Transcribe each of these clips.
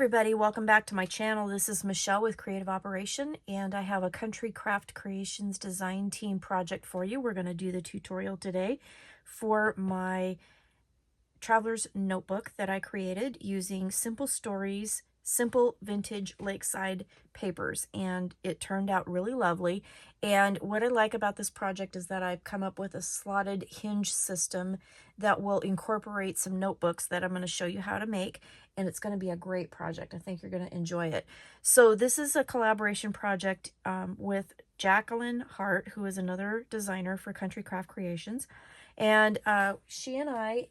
everybody, welcome back to my channel. This is Michelle with Creative Operation, and I have a Country Craft Creations design team project for you. We're going to do the tutorial today for my traveler's notebook that I created using Simple Stories, simple vintage lakeside papers, and it turned out really lovely. And what I like about this project is that I've come up with a slotted hinge system that will incorporate some notebooks that I'm going to show you how to make, and it's going to be a great project. I think you're going to enjoy it. So this is a collaboration project with Jacqueline Hart, who is another designer for Country Craft Creations, and she and I,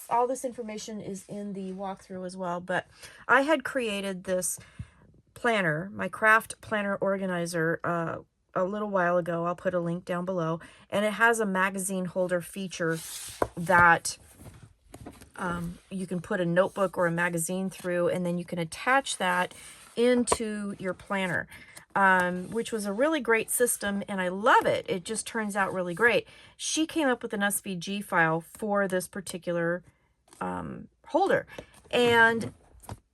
all this information is in the walkthrough as well, but I had created this planner, my craft planner organizer, a little while ago. I'll put a link down below, and it has a magazine holder feature that you can put a notebook or a magazine through, and then you can attach that into your planner, which was a really great system, and I love it. It just turns out really great. She came up with an SVG file for this particular holder, and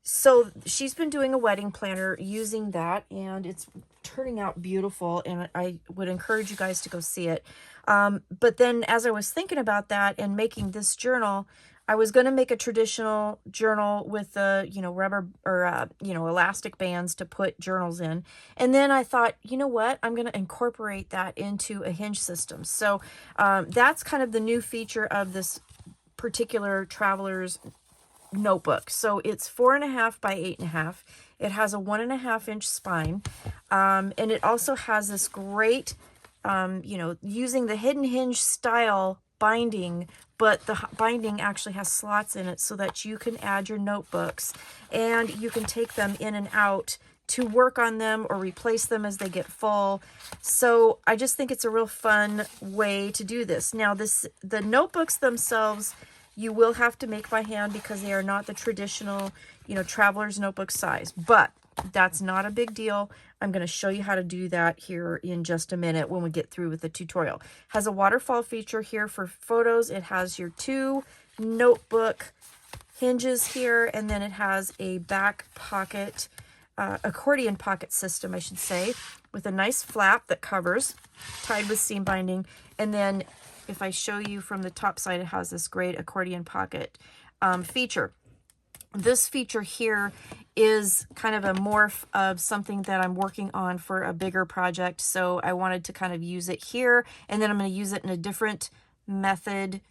so she's been doing a wedding planner using that, and it's turning out beautiful, and I would encourage you guys to go see it. But then as I was thinking about that and making this journal, I was going to make a traditional journal with rubber or elastic bands to put journals in, and then I thought, you know what, I'm going to incorporate that into a hinge system. So that's kind of the new feature of this particular traveler's notebook. So it's 4.5 by 8.5. It has a 1.5-inch spine, and it also has this great using the hidden hinge style binding, but the binding actually has slots in it so that you can add your notebooks and you can take them in and out to work on them or replace them as they get full. So I just think it's a real fun way to do this. Now the notebooks themselves you will have to make by hand because they are not the traditional, traveler's notebook size, but that's not a big deal. I'm going to show you how to do that here in just a minute when we get through with the tutorial. It has a waterfall feature here for photos. It has your 2 notebook hinges here, and then it has a back pocket, accordion pocket system, I should say, with a nice flap that covers, tied with seam binding. And then if I show you from the top side, it has this great accordion pocket feature. This feature here is kind of a morph of something that I'm working on for a bigger project. So I wanted to kind of use it here, and then I'm going to use it in a different method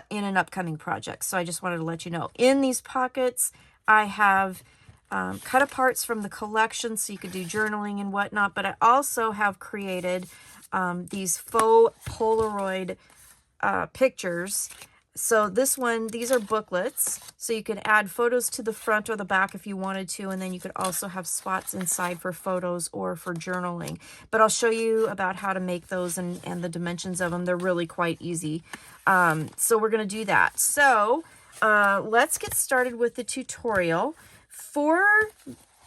in an upcoming project. So I just wanted to let you know. In these pockets, I have cut aparts from the collection so you could do journaling and whatnot, but I also have created these faux Polaroid pictures. So these are booklets, so you can add photos to the front or the back if you wanted to, and then you could also have spots inside for photos or for journaling. But I'll show you about how to make those and the dimensions of them. They're really quite easy. So we're going to do that. So let's get started with the tutorial. For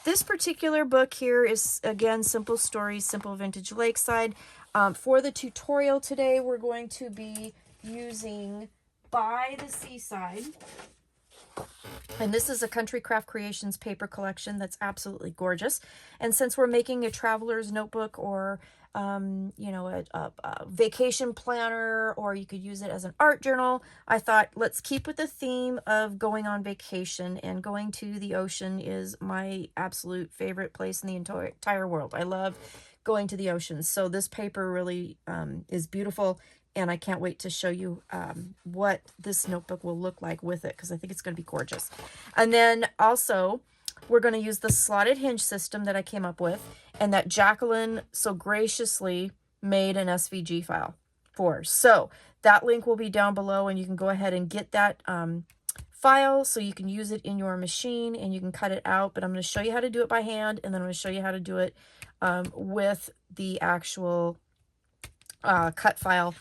this particular book here is, again, Simple Stories, Simple Vintage Lakeside. For the tutorial today, we're going to be using By the Seaside. And this is a Country Craft Creations paper collection that's absolutely gorgeous. And since we're making a traveler's notebook or, a vacation planner, or you could use it as an art journal, I thought let's keep with the theme of going on vacation, and going to the ocean is my absolute favorite place in the entire world. I love going to the ocean. So this paper really is beautiful, and I can't wait to show you what this notebook will look like with it, because I think it's going to be gorgeous. And then also, we're going to use the slotted hinge system that I came up with, and that Jacqueline so graciously made an SVG file for. So that link will be down below, and you can go ahead and get that file so you can use it in your machine, and you can cut it out. But I'm going to show you how to do it by hand, and then I'm going to show you how to do it with the actual cut file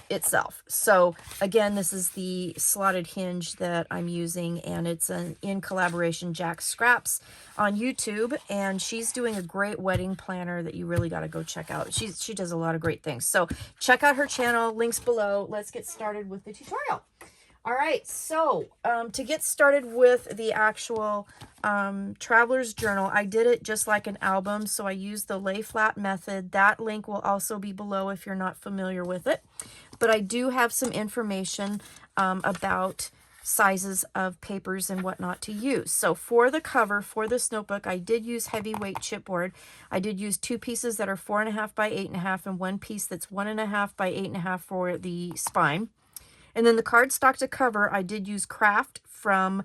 itself. So again, this is the slotted hinge that I'm using, and it's in collaboration Jack Scraps on YouTube, and she's doing a great wedding planner that you really got to go check out. She does a lot of great things. So check out her channel, links below. Let's get started with the tutorial. All right, so to get started with the actual traveler's journal, I did it just like an album, so I used the lay flat method. That link will also be below if you're not familiar with it. But I do have some information about sizes of papers and whatnot to use. So for the cover, for this notebook, I did use heavyweight chipboard. I did use 2 pieces that are 4.5 by 8.5 and 1 piece that's 1.5 by 8.5 for the spine. And then the cardstock to cover, I did use Craft from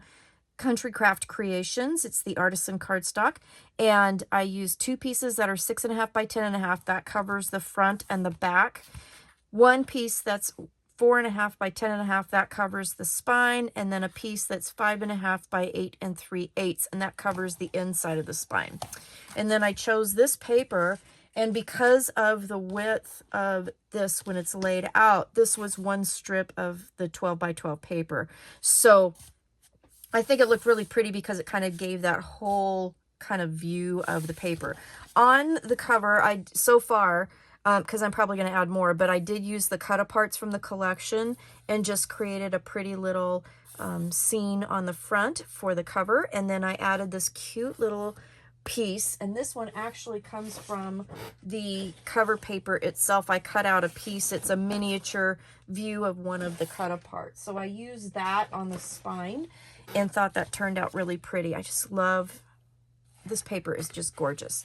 Country Craft Creations. It's the artisan cardstock. And I used 2 pieces that are 6.5 by 10.5. That covers the front and the back. 1 piece that's 4.5 by 10.5. That covers the spine. And then a piece that's 5.5 by 8 3/8. And that covers the inside of the spine. And then I chose this paper. And because of the width of this when it's laid out, this was 1 strip of the 12 by 12 paper. So I think it looked really pretty because it kind of gave that whole kind of view of the paper. On the cover, so far, because I'm probably going to add more, but I did use the cut aparts from the collection and just created a pretty little scene on the front for the cover. And then I added this cute little piece, and this one actually comes from the cover paper itself. I cut out a piece. It's a miniature view of one of the cut aparts. So I used that on the spine and thought that turned out really pretty. I just love this paper. Is just gorgeous.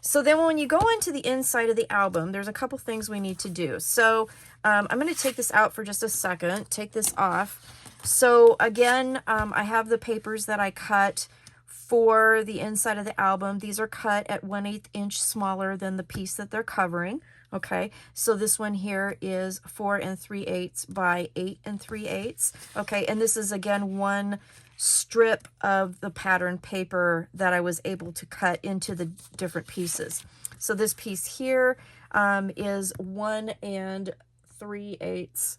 So then when you go into the inside of the album, there's a couple things we need to do. So I'm going to take this out for just a second, take this off. So again, I have the papers that I cut for the inside of the album. These are cut at 1/8 inch smaller than the piece that they're covering. Okay, so this one here is 4 3/8 by 8 3/8. Okay, and this is again 1 strip of the pattern paper that I was able to cut into the different pieces. So this piece here is 1 3/8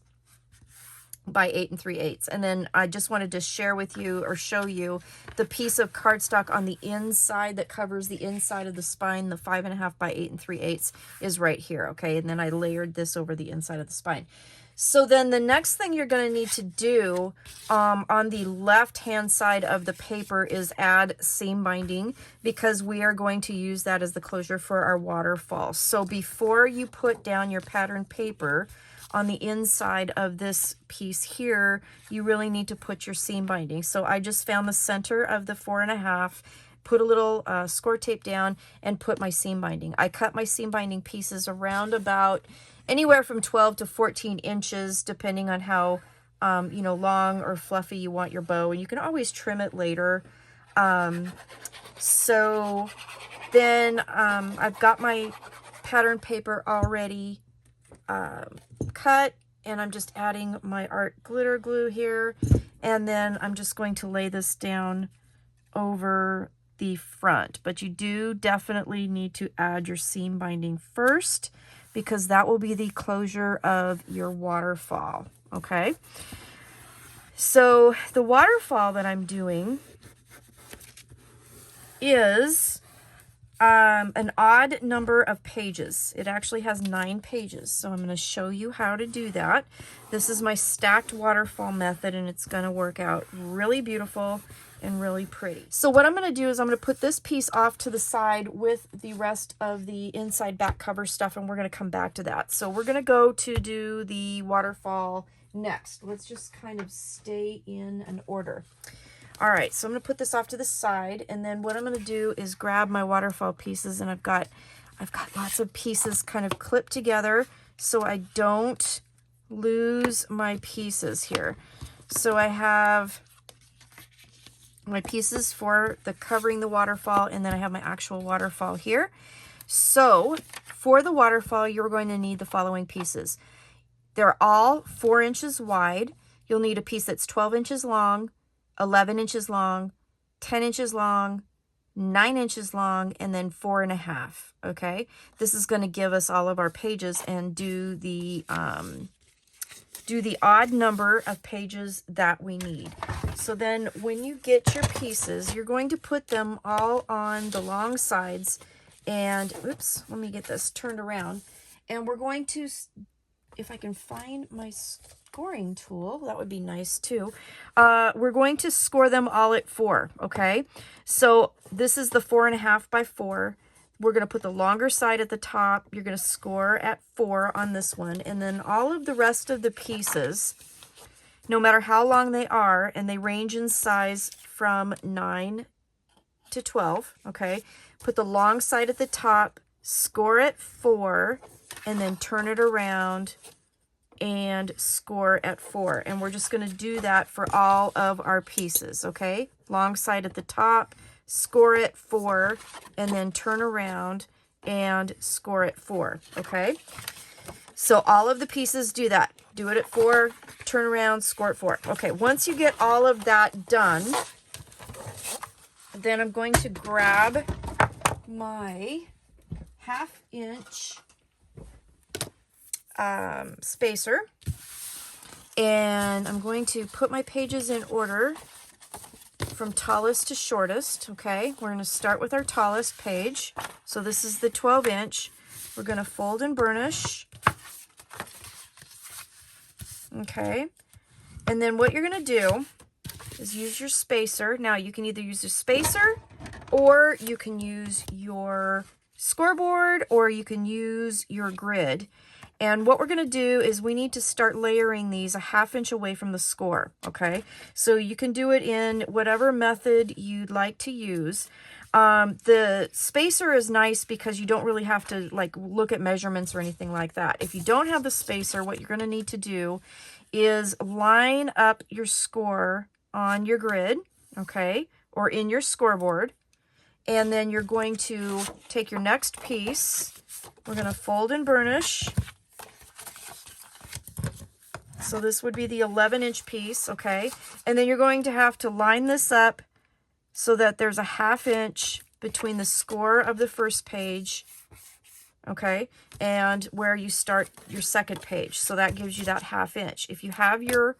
by 8 3/8. And then I just wanted to share with you or show you the piece of cardstock on the inside that covers the inside of the spine. The 5.5 by 8 3/8 is right here. Okay, and then I layered this over the inside of the spine. So then the next thing you're going to need to do on the left hand side of the paper is add seam binding, because we are going to use that as the closure for our waterfall. So before you put down your pattern paper on the inside of this piece here, you really need to put your seam binding. So I just found the center of the 4.5, put a little score tape down and put my seam binding. I cut my seam binding pieces around about anywhere from 12 to 14 inches, depending on how you know, long or fluffy you want your bow, and you can always trim it later. So then I've got my pattern paper already cut, and I'm just adding my art glitter glue here, and then I'm just going to lay this down over the front. But you do definitely need to add your seam binding first, because that will be the closure of your waterfall. Okay, so the waterfall that I'm doing is an odd number of pages. It actually has 9 pages. So I'm going to show you how to do that. This is my stacked waterfall method, and it's going to work out really beautiful and really pretty. So what I'm going to do is I'm going to put this piece off to the side with the rest of the inside back cover stuff, and we're going to come back to that. So we're going to go to do the waterfall next. Let's just kind of stay in an order. All right, so I'm going to put this off to the side, and then what I'm going to do is grab my waterfall pieces, and I've got lots of pieces kind of clipped together so I don't lose my pieces here. So I have my pieces for the covering the waterfall, and then I have my actual waterfall here. So for the waterfall, you're going to need the following pieces. They're all 4 inches wide. You'll need a piece that's 12 inches long, 11 inches long, 10 inches long, 9 inches long, and then 4.5. Okay, this is going to give us all of our pages and do the odd number of pages that we need. So then when you get your pieces, you're going to put them all on the long sides, and oops, let me get this turned around, and we're going to if I can find my scoring tool, that would be nice too. We're going to score them all at 4, okay? So this is the 4.5 by 4. We're going to put the longer side at the top. You're going to score at 4 on this one. And then all of the rest of the pieces, no matter how long they are, and they range in size from 9 to 12, okay? Put the long side at the top, score at 4, and then turn it around and score at 4. And we're just going to do that for all of our pieces, okay? Long side at the top, score at 4, and then turn around and score at 4, okay? So all of the pieces do that. Do it at 4, turn around, score at 4. Okay, once you get all of that done, then I'm going to grab my 1/2 inch spacer, and I'm going to put my pages in order from tallest to shortest, okay? We're going to start with our tallest page. So this is the 12 inch. We're going to fold and burnish. Okay. And then what you're going to do is use your spacer. Now you can either use a spacer, or you can use your scoreboard, or you can use your grid. And what we're going to do is we need to start layering these a 1/2 inch away from the score, okay? So you can do it in whatever method you'd like to use. The spacer is nice because you don't really have to like look at measurements or anything like that. If you don't have the spacer, what you're going to need to do is line up your score on your grid, okay, or in your scoreboard. And then you're going to take your next piece. We're going to fold and burnish. So this would be the 11 inch piece, okay? And then you're going to have to line this up so that there's a 1/2 inch between the score of the first page, okay, and where you start your second page. So that gives you that 1/2 inch. If you have your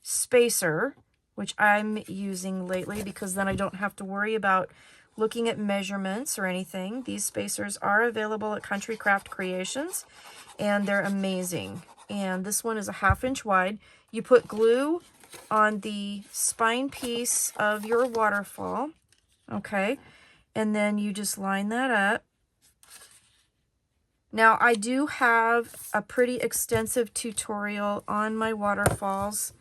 spacer, which I'm using lately because then I don't have to worry about looking at measurements or anything. These spacers are available at Country Craft Creations, and they're amazing. And this one is a 1/2 inch wide. You put glue on the spine piece of your waterfall, okay? And then you just line that up. Now, I do have a pretty extensive tutorial on my waterfalls,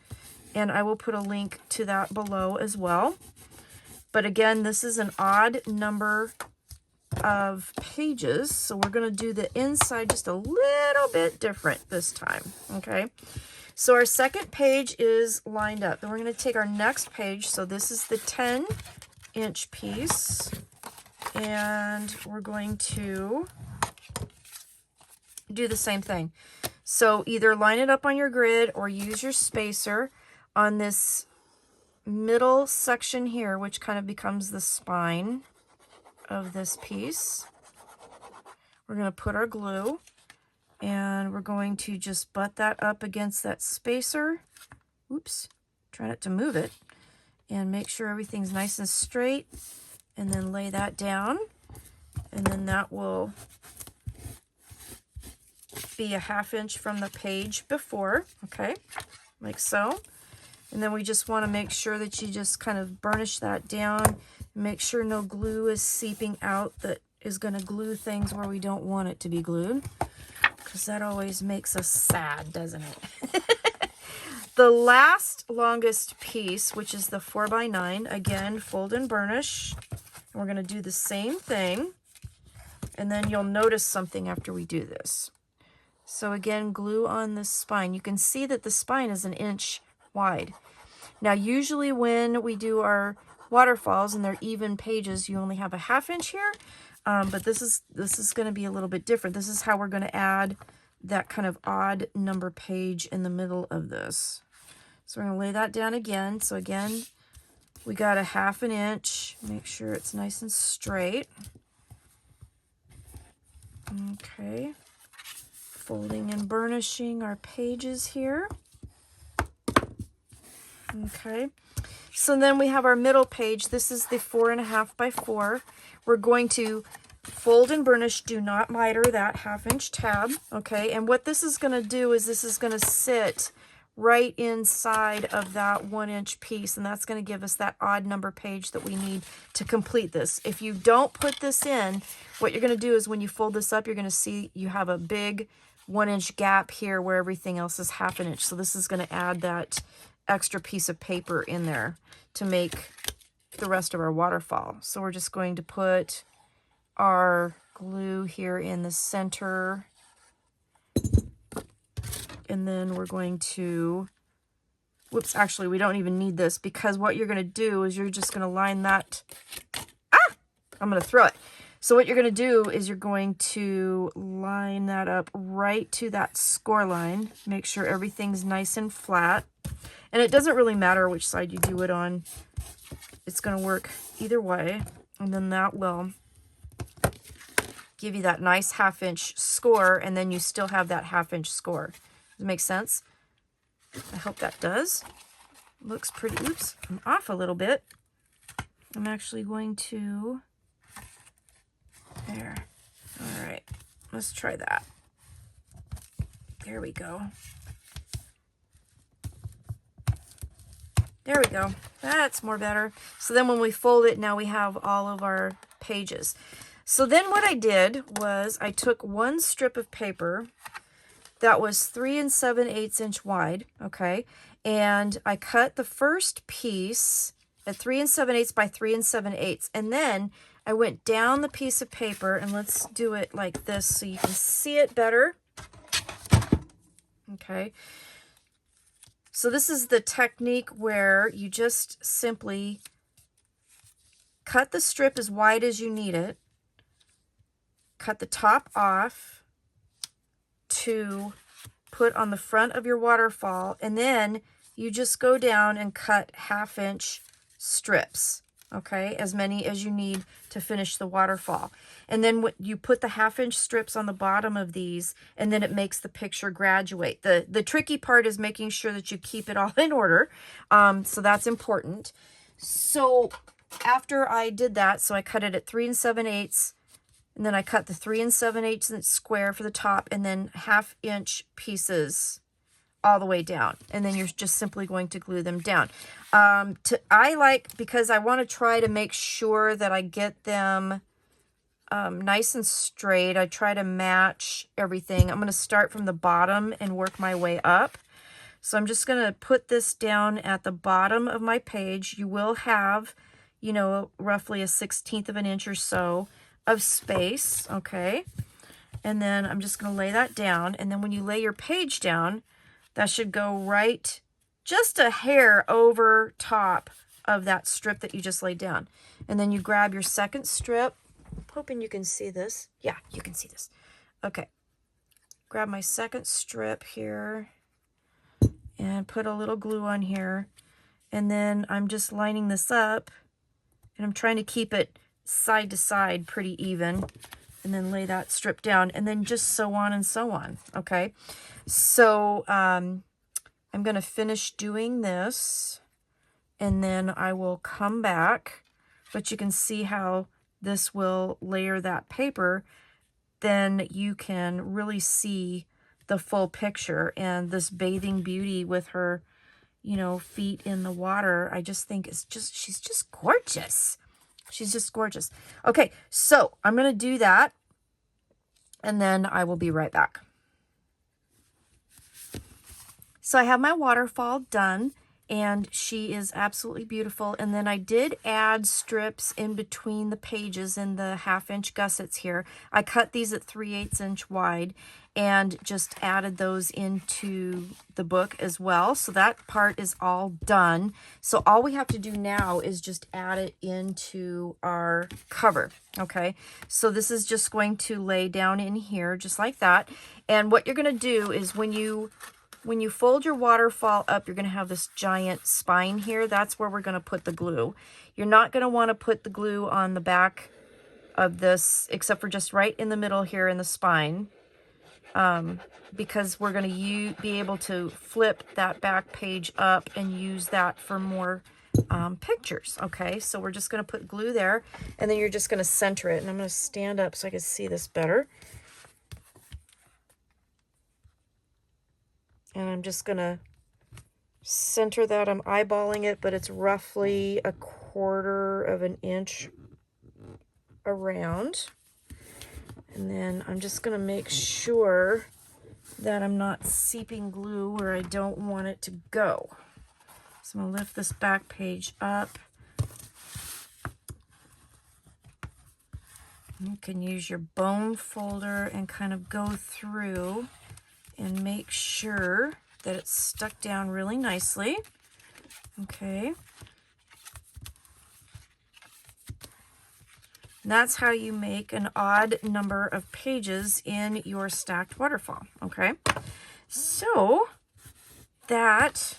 and I will put a link to that below as well. But again, this is an odd number of pages, so we're going to do the inside just a little bit different this time, okay? So our second page is lined up. Then we're going to take our next page. So this is the 10 inch piece, and we're going to do the same thing. So either line it up on your grid or use your spacer on this middle section here, which kind of becomes the spine of this piece. We're going to put our glue, and we're going to just butt that up against that spacer. Oops, try not to move it. And make sure everything's nice and straight, and then lay that down. And then that will be a 1/2 inch from the page before, okay, like so. And then we just want to make sure that you just kind of burnish that down. Make sure no glue is seeping out that is going to glue things where we don't want it to be glued, because that always makes us sad, doesn't it? The last longest piece, which is the 4x9, again, fold and burnish. And we're going to do the same thing. And then you'll notice something after we do this. So again, glue on the spine. You can see that the spine is 1 inch wide. Now, usually when we do our waterfalls and they're even pages, you only have a 1/2 inch here. But this is going to be a little bit different. This is how we're going to add that kind of odd number page in the middle of this. So we're going to lay that down again. So again, we got a 1/2 inch. Make sure it's nice and straight. Okay. Folding and burnishing our pages here. Okay. So then we have our middle page. This is the 4.5 by 4. We're going to Fold and burnish, do not miter that 1/2" tab, okay? And what this is going to do is this is going to sit right inside of that 1" piece, and that's going to give us that odd number page that we need to complete this. If you don't put this in, what you're going to do is when you fold this up, you're going to see you have a big 1" gap here where everything else is 1/2". So this is going to add that extra piece of paper in there to make the rest of our waterfall. So we're just going to put our glue here in the center, and then we're going to, whoops, actually we don't even need this, because what you're going to do is you're just going to line that, I'm going to throw it. So what you're going to do is you're going to line that up right to that score line, make sure everything's nice and flat, and it doesn't really matter which side you do it on, it's going to work either way, and then that will give you that nice 1/2" score, and then you still have that 1/2" score. Does it make sense? I hope that does. Looks pretty. Oops, I'm off a little bit. I'm actually going to, there. All right, let's try that. There we go. There we go. That's more better. So then when we fold it, now we have all of our pages. So then what I did was I took one strip of paper that was 3 7/8 inch wide, okay? And I cut the first piece at 3 7/8 by 3 7/8. And then I went down the piece of paper, and let's do it like this so you can see it better. Okay. So this is the technique where you just simply cut the strip as wide as you need it. Cut the top off to put on the front of your waterfall, and then you just go down and cut 1/2" strips, okay, as many as you need to finish the waterfall. And then you put the 1/2" strips on the bottom of these, and then it makes the picture graduate. The tricky part is making sure that you keep it all in order, so that's important. So after I did that, so I cut it at 3 7/8, and then I cut the 3 7/8 square for the top, and then 1/2" pieces all the way down. And then you're just simply going to glue them down. I like, because I want to try to make sure that I get them nice and straight. I try to match everything. I'm going to start from the bottom and work my way up. So I'm just going to put this down at the bottom of my page. You will have, you know, roughly a 1/16 of an inch or so of space, okay? And then I'm just going to lay that down, and then when you lay your page down, that should go right just a hair over top of that strip that you just laid down. And then you grab your second strip. I'm hoping you can see this. Yeah, you can see this. Okay. Grab my second strip here and put a little glue on here. And then I'm just lining this up, and I'm trying to keep it side to side pretty even, and then lay that strip down, and then just so on and so on. Okay, so I'm going to finish doing this, and then I will come back, but you can see how this will layer that paper. Then you can really see the full picture, and this bathing beauty with her, you know, feet in the water, I just think it's just, she's just gorgeous. She's just gorgeous. Okay, so I'm going to do that, and then I will be right back. So I have my waterfall done, and she is absolutely beautiful. And then I did add strips in between the pages in the 1/2" gussets here. I cut these at 3/8 inch wide and just added those into the book as well. So that part is all done. So all we have to do now is just add it into our cover. Okay, so this is just going to lay down in here just like that. And what you're going to do is when you fold your waterfall up, you're going to have this giant spine here. That's where we're going to put the glue. You're not going to want to put the glue on the back of this, except for just right in the middle here in the spine, because we're going to be able to flip that back page up and use that for more pictures. Okay, so we're just going to put glue there, and then you're just going to center it. And I'm going to stand up so I can see this better. And I'm just going to center that. I'm eyeballing it, but it's roughly 1/4 of an inch around. And then I'm just going to make sure that I'm not seeping glue where I don't want it to go. So I'm going to lift this back page up. You can use your bone folder and kind of go through and make sure that it's stuck down really nicely. Okay. And that's how you make an odd number of pages in your stacked waterfall. Okay. So that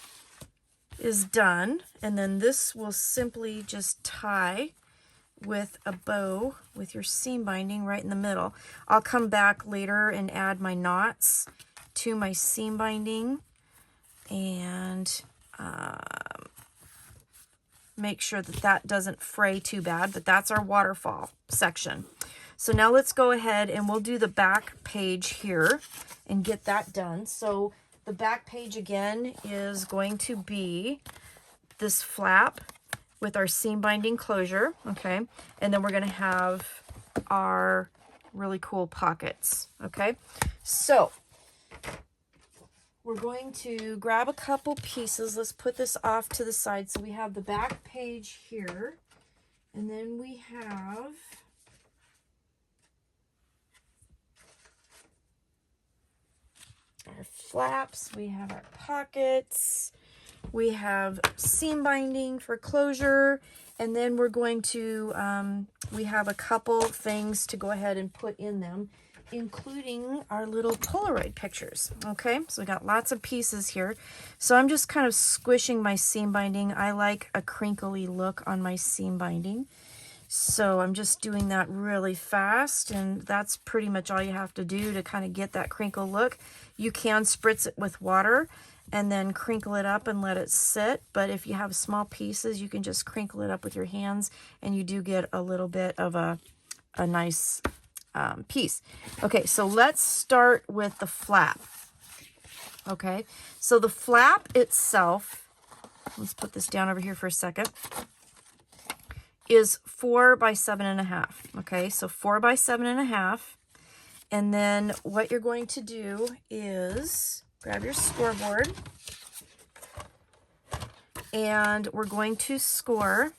is done. And then this will simply just tie with a bow with your seam binding right in the middle. I'll come back later and add my knots to my seam binding and make sure that that doesn't fray too bad, but that's our waterfall section. So now let's go ahead and we'll do the back page here and get that done. So the back page again is going to be this flap with our seam binding closure, okay? And then we're gonna have our really cool pockets, okay? So we're going to grab a couple pieces. Let's put this off to the side. So we have the back page here, and then we have our flaps, we have our pockets, we have seam binding for closure, and then we're going to, we have a couple things to go ahead and put in them, including our little Polaroid pictures. Okay, so we got lots of pieces here. So I'm just kind of squishing my seam binding. I like a crinkly look on my seam binding. So I'm just doing that really fast, and that's pretty much all you have to do to kind of get that crinkle look. You can spritz it with water and then crinkle it up and let it sit, but if you have small pieces, you can just crinkle it up with your hands, and you do get a little bit of a nice piece. Okay, so let's start with the flap. Okay, so the flap itself, let's put this down over here for a second, is 4 by 7.5. Okay, so 4 by 7.5. And then what you're going to do is grab your scoreboard, and we're going to score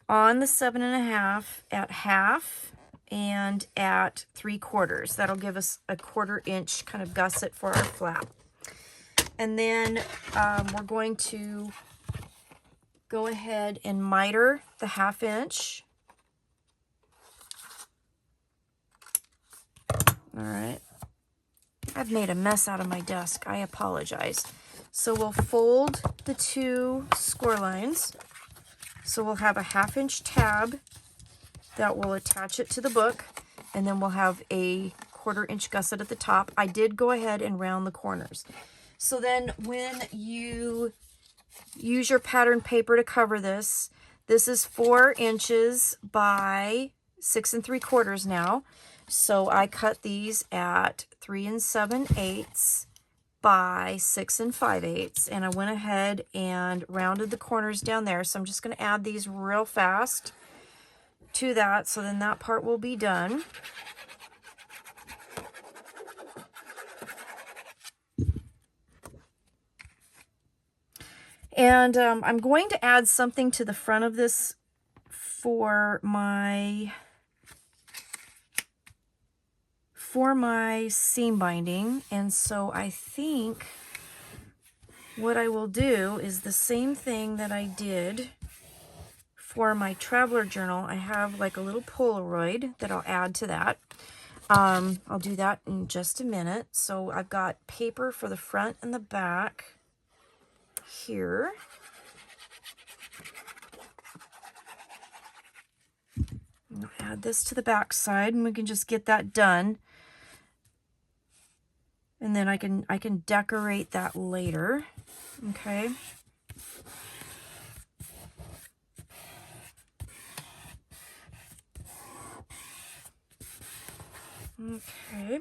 on the 7.5 at half and at 3/4. That'll give us a 1/4 inch kind of gusset for our flap. And then we're going to go ahead and miter the 1/2 inch. All right. I've made a mess out of my desk. I apologize. So we'll fold the two score lines. So we'll have a 1/2 inch tab that will attach it to the book, and then we'll have a 1/4 inch gusset at the top. I did go ahead and round the corners. So then when you use your pattern paper to cover this, this is 4 inches by 6 3/4 now. So I cut these at 3 7/8 by 6 5/8, and I went ahead and rounded the corners down there. So I'm just going to add these real fast to that, so then that part will be done. And I'm going to add something to the front of this for my seam binding. And so I think what I will do is the same thing that I did for my traveler journal. I have like a little Polaroid that I'll add to that. I'll do that in just a minute. So I've got paper for the front and the back here. I'll add this to the back side, and we can just get that done. And then I can decorate that later. Okay. Okay.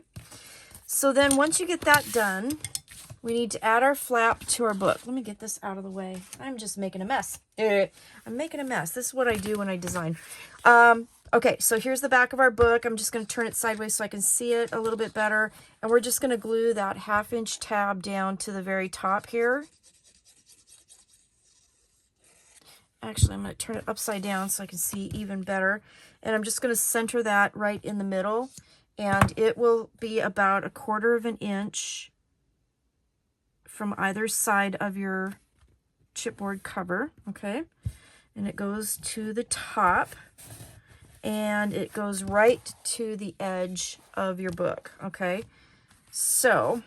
So then once you get that done, we need to add our flap to our book. Let me get this out of the way. I'm just making a mess. I'm making a mess. This is what I do when I design. Okay, so here's the back of our book. I'm just going to turn it sideways so I can see it a little bit better. And we're just going to glue that 1/2" tab down to the very top here. Actually, I'm going to turn it upside down so I can see even better. And I'm just going to center that right in the middle. And it will be about 1/4 inch from either side of your chipboard cover, okay? And it goes to the top. And it goes right to the edge of your book, okay? So,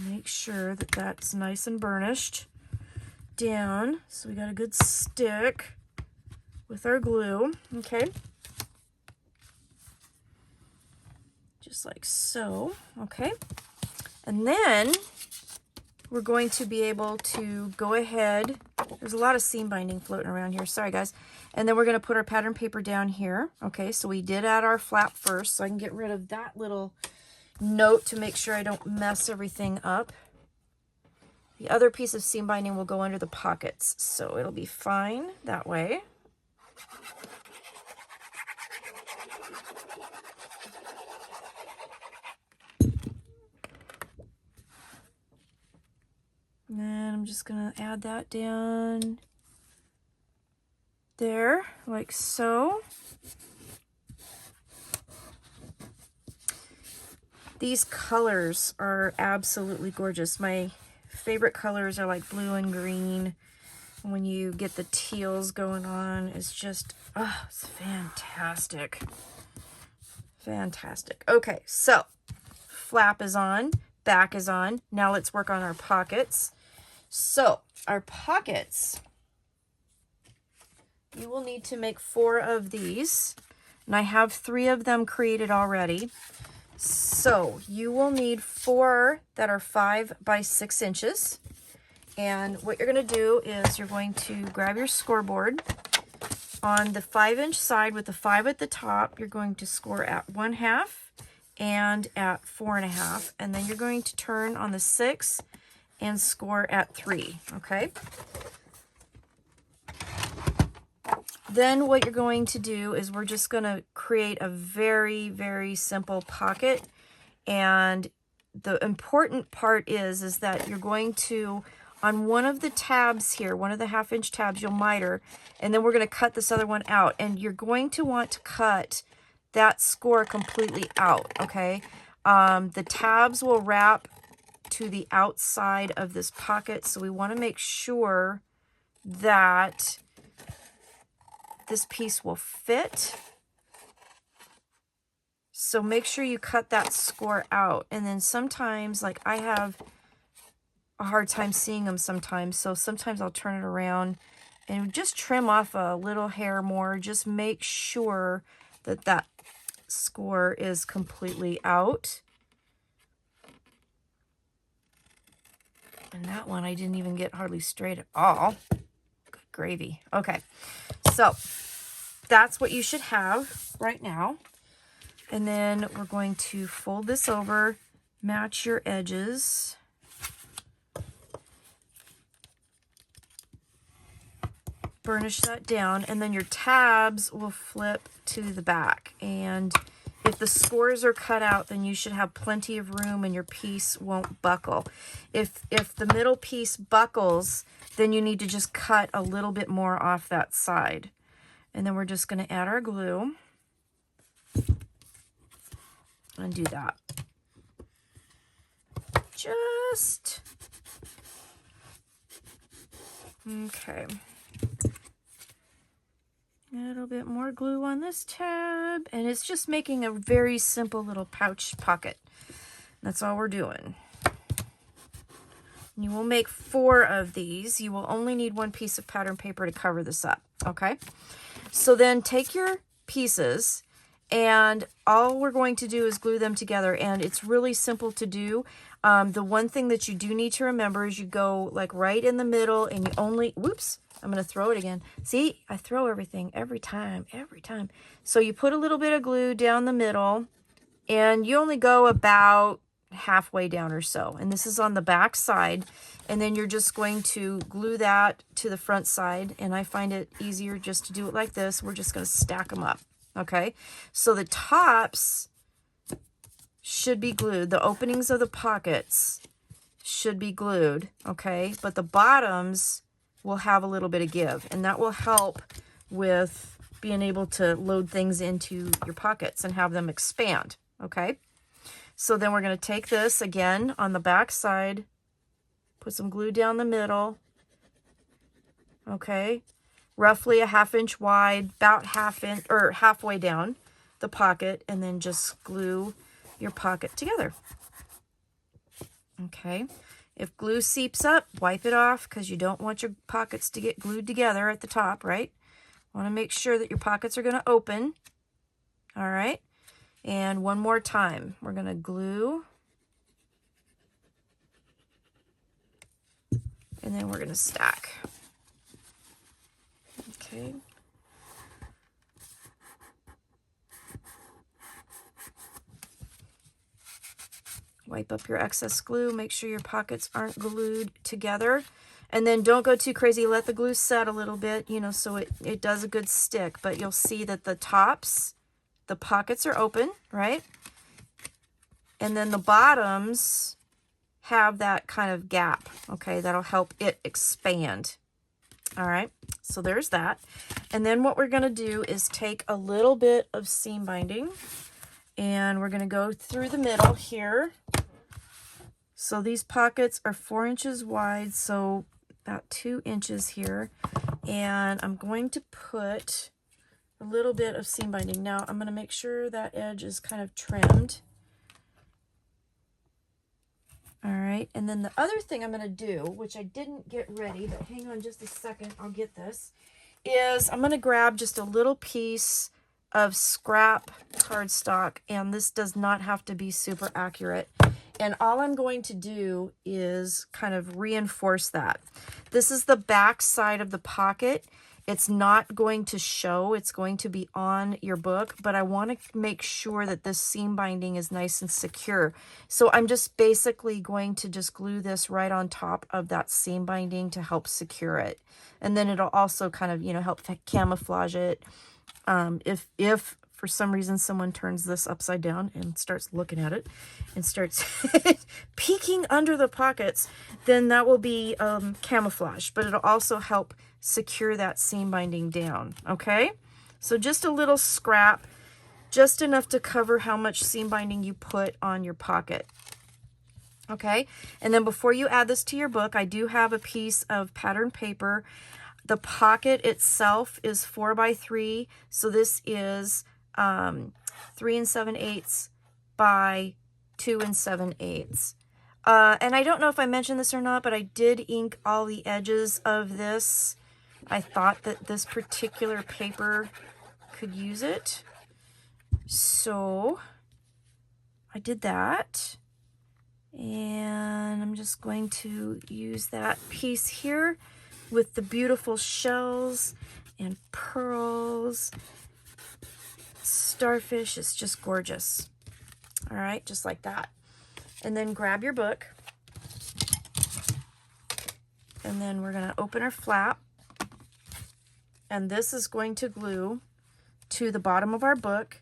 make sure that that's nice and burnished down. So we got a good stick with our glue, okay? Just like so, okay? And then we're going to be able to go ahead. There's a lot of seam binding floating around here. Sorry, guys. And then we're going to put our pattern paper down here. Okay, so we did add our flap first, so I can get rid of that little note to make sure I don't mess everything up. The other piece of seam binding will go under the pockets, so it'll be fine that way. And then I'm just going to add that down there, like so. These colors are absolutely gorgeous. My favorite colors are like blue and green. When you get the teals going on, it's just, oh, it's fantastic. Fantastic. Okay, so flap is on, back is on. Now let's work on our pockets. So our pockets, you will need to make 4 of these, and I have 3 of them created already. So you will need 4 that are 5 by 6 inches. And what you're going to do is you're going to grab your scoreboard. On the 5-inch side with the 5 at the top, you're going to score at 1/2 and at 4.5. And then you're going to turn on the 6 and score at 3, okay? Then what you're going to do is we're just going to create a very, very simple pocket. And the important part is that you're going to, on one of the tabs here, one of the 1/2-inch tabs, you'll miter, and then we're going to cut this other one out. And you're going to want to cut that score completely out, okay? The tabs will wrap to the outside of this pocket, so we want to make sure that this piece will fit. So make sure you cut that score out. And then sometimes, like I have a hard time seeing them sometimes, so sometimes I'll turn it around and just trim off a little hair more. Just make sure that that score is completely out. And that one I didn't even get hardly straight at all. Good gravy. Okay, so that's what you should have right now. And then we're going to fold this over, match your edges. Burnish that down, and then your tabs will flip to the back. And if the scores are cut out, then you should have plenty of room and your piece won't buckle. If the middle piece buckles, then you need to just cut a little bit more off that side. And then we're just going to add our glue and do that. Just, okay. A little bit more glue on this tab, and it's just making a very simple little pouch pocket. That's all we're doing. You will make 4 of these. You will only need 1 piece of pattern paper to cover this up, okay? So then take your pieces, and all we're going to do is glue them together, and it's really simple to do. The one thing that you do need to remember is you go like right in the middle, and you only, whoops, I'm going to throw it again. See, I throw everything every time. So you put a little bit of glue down the middle, And you only go about halfway down or so. And this is on the back side. And then you're just going to glue that to the front side. And I find it easier just to do it like this. We're just going to stack them up. Okay. So the tops should be glued. The openings of the pockets should be glued. Okay. But the bottoms will have a little bit of give. And that will help with being able to load things into your pockets and have them expand. Okay. So then we're going to take this again on the back side, put some glue down the middle. Okay. Roughly a 1/2 inch wide, about halfway down the pocket, and then just glue your pocket together. Okay. If glue seeps up, wipe it off because you don't want your pockets to get glued together at the top, right? Want to make sure that your pockets are going to open. All right. And one more time, we're going to glue. And then we're going to stack. Okay. Wipe up your excess glue. Make sure your pockets aren't glued together. And then don't go too crazy. Let the glue set a little bit, you know, so it does a good stick. But you'll see that the tops, the pockets are open, right? And then the bottoms have that kind of gap, okay? That'll help it expand. All right, so there's that. And then what we're gonna do is take a little bit of seam binding and we're gonna go through the middle here. So these pockets are 4 inches wide, so about 2 inches here. And I'm going to put a little bit of seam binding. Now I'm going to make sure that edge is kind of trimmed. All right, and then the other thing I'm going to do, which I didn't get ready, but hang on just a second, I'll get this, is I'm going to grab just a little piece of scrap cardstock, and this does not have to be super accurate. And all I'm going to do is kind of reinforce that. This is the back side of the pocket. It's not going to show, it's going to be on your book, but I want to make sure that this seam binding is nice and secure. So I'm just basically going to just glue this right on top of that seam binding to help secure it. And then it'll also kind of, you know, help camouflage it. If for some reason someone turns this upside down and starts looking at it and starts peeking under the pockets, then that will be camouflage, but it'll also help secure that seam binding down. Okay, so just a little scrap, just enough to cover how much seam binding you put on your pocket. Okay, and then before you add this to your book, I do have a piece of pattern paper. The pocket itself is 4 by 3, so this is 3 7/8 by 2 7/8. And I don't know if I mentioned this or not, but I did ink all the edges of this. I thought that this particular paper could use it, so I did that. And I'm just going to use that piece here with the beautiful shells and pearls. Starfish is just gorgeous. All right, just like that. And then grab your book. And then we're going to open our flap. And this is going to glue to the bottom of our book.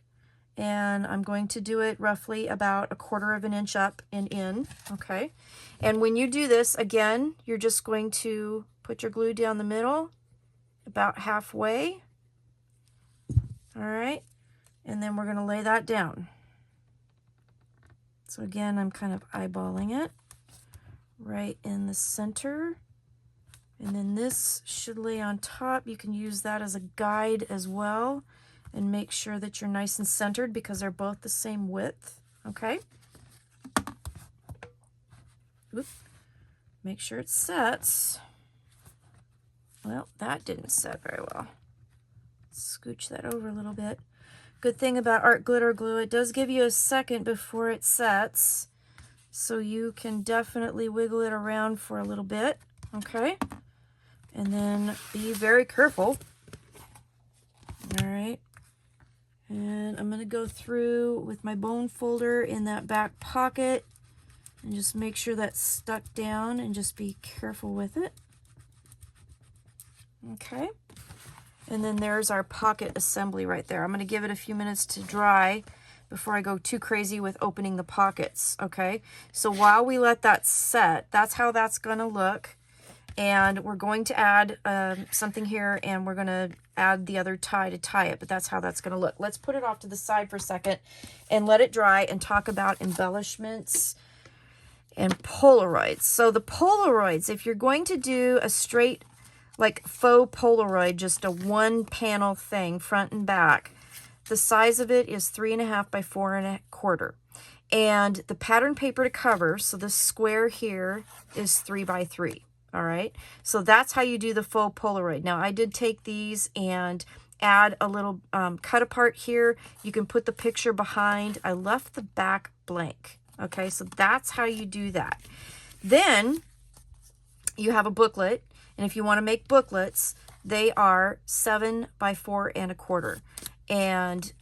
And I'm going to do it roughly about 1/4 inch up and in. Okay. And when you do this, again, you're just going to put your glue down the middle, about halfway. All right. And then we're going to lay that down. So again, I'm kind of eyeballing it right in the center. And then this should lay on top. You can use that as a guide as well and make sure that you're nice and centered because they're both the same width. Okay. Oop. Make sure it sets. Well, that didn't set very well. Scooch that over a little bit. Good thing about art glitter glue, it does give you a second before it sets. So you can definitely wiggle it around for a little bit. Okay. And then be very careful. All right. And I'm going to go through with my bone folder in that back pocket and just make sure that's stuck down and just be careful with it. Okay. And then there's our pocket assembly right there. I'm going to give it a few minutes to dry before I go too crazy with opening the pockets. Okay. So while we let that set, that's how that's going to look. And we're going to add something here, and we're going to add the other tie to tie it, but that's how that's going to look. Let's put it off to the side for a second and let it dry and talk about embellishments and Polaroids. So the Polaroids, if you're going to do a straight, like faux Polaroid, just a one panel thing, front and back, the size of it is 3.5 by 4.25. And the pattern paper to cover, so this square here is 3 by 3. All right, so that's how you do the faux Polaroid. Now, I did take these and add a little cut apart here. You can put the picture behind. I left the back blank. Okay, so that's how you do that. Then you have a booklet, and if you want to make booklets, they are 7 by 4.25. And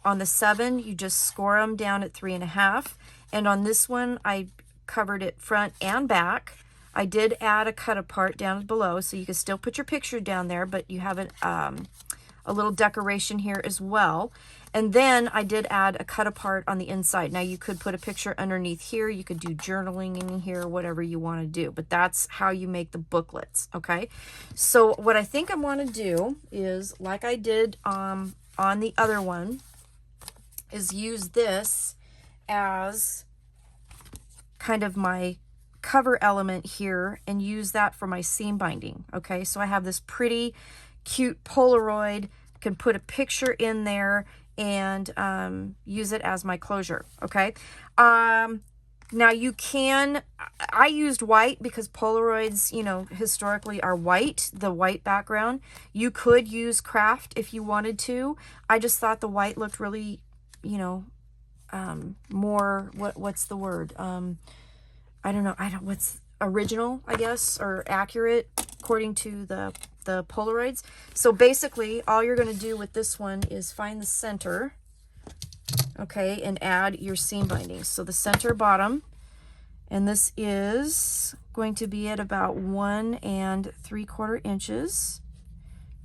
on the 7, you just score them down at 3.5. And on this one, I covered it front and back. I did add a cut apart down below, so you can still put your picture down there, but you have a little decoration here as well. And then I did add a cut apart on the inside. Now you could put a picture underneath here. You could do journaling in here, whatever you want to do, but that's how you make the booklets. Okay. So what I think I want to do is, like I did on the other one, is use this as kind of my cover element here and use that for my seam binding. Okay, so I have this pretty cute Polaroid, can put a picture in there and use it as my closure. Okay, now you can, I used white because Polaroids, you know, historically are white, the white background. You could use craft if you wanted to. I just thought the white looked really, you know, more, what's the word? I don't know, what's original, I guess, or accurate according to the Polaroids. So basically, all you're going to do with this one is find the center, okay, and add your seam bindings. So the center bottom, and this is going to be at about 1 3/4 inches.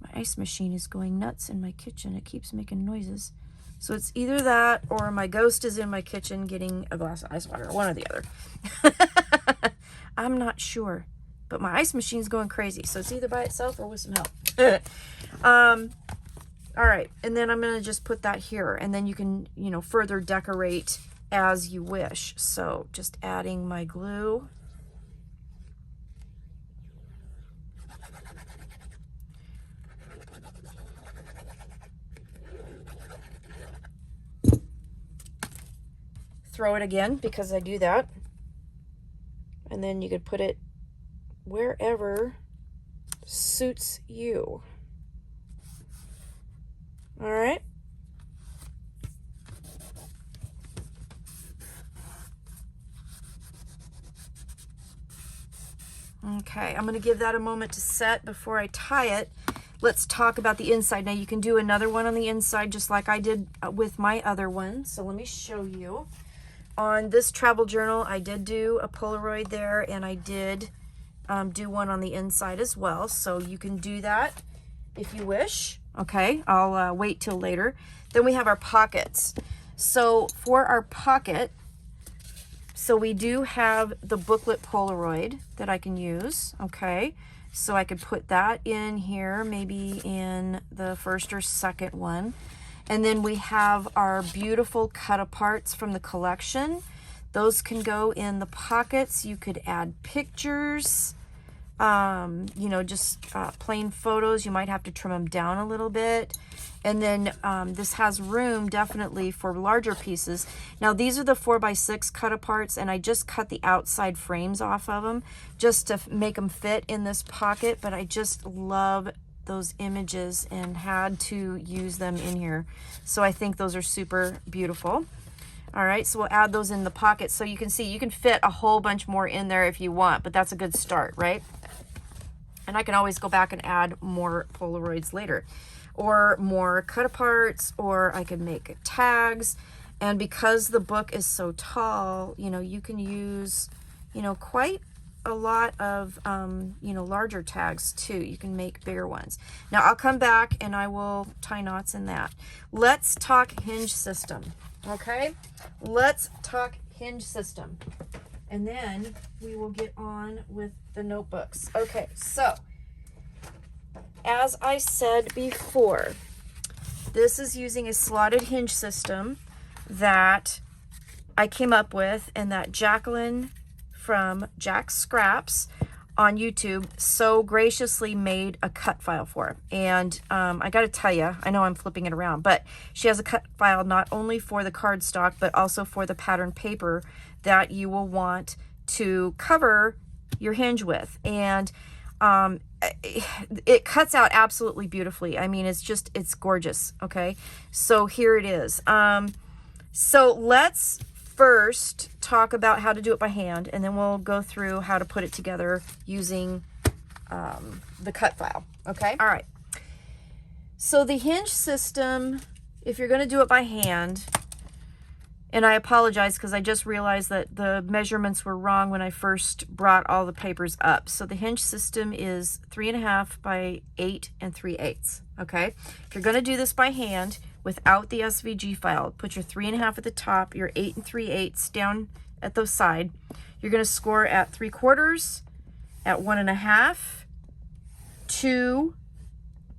My ice machine is going nuts in my kitchen. It keeps making noises. So it's either that or my ghost is in my kitchen getting a glass of ice water, one or the other. I'm not sure, but my ice machine's going crazy. So it's either by itself or with some help. All right, and then I'm going to just put that here, and then you can, you know, further decorate as you wish. So just adding my glue. Throw it again because I do that. And then you could put it wherever suits you. All right. Okay, I'm going to give that a moment to set before I tie it. Let's talk about the inside. Now you can do another one on the inside just like I did with my other one. So let me show you. On this travel journal, I did do a Polaroid there, and I did do one on the inside as well. So you can do that if you wish. Okay, I'll wait till later. Then we have our pockets. So for our pocket, so we do have the booklet Polaroid that I can use. Okay, so I could put that in here, maybe in the first or second one. And then we have our beautiful cut aparts from the collection. Those can go in the pockets. You could add pictures, you know, just plain photos. You might have to trim them down a little bit. And then this has room definitely for larger pieces. Now these are the 4x6 cut aparts, and I just cut the outside frames off of them just to make them fit in this pocket. But I just love those images and had to use them in here. So I think those are super beautiful. All right, so we'll add those in the pocket. So you can see you can fit a whole bunch more in there if you want, but that's a good start, right? And I can always go back and add more Polaroids later. or more cut aparts, or I could make tags. And because the book is so tall, you know, you can use, you know, quite a lot of, you know, larger tags too. You can make bigger ones. Now I'll come back and I will tie knots in that. Let's talk hinge system, okay? Let's talk hinge system. And then we will get on with the notebooks. Okay, so as I said before, this is using a slotted hinge system that I came up with and that Jacqueline from Jack's Scraps on YouTube so graciously made a cut file for. And I got to tell you, I know I'm flipping it around, but she has a cut file not only for the cardstock, but also for the pattern paper that you will want to cover your hinge with. And it cuts out absolutely beautifully. I mean, it's gorgeous. Okay, so here it is. So let's first talk about how to do it by hand, and then we'll go through how to put it together using the cut file. Okay, all right. So the hinge system, if you're going to do it by hand, and I apologize because I just realized that the measurements were wrong when I first brought all the papers up. So the hinge system is 3.5 by 8 3/8. Okay, if you're going to do this by hand without the SVG file, put your 3.5 at the top, your 8 3/8 down at the side. You're going to score at 3/4, at 1.5, 2,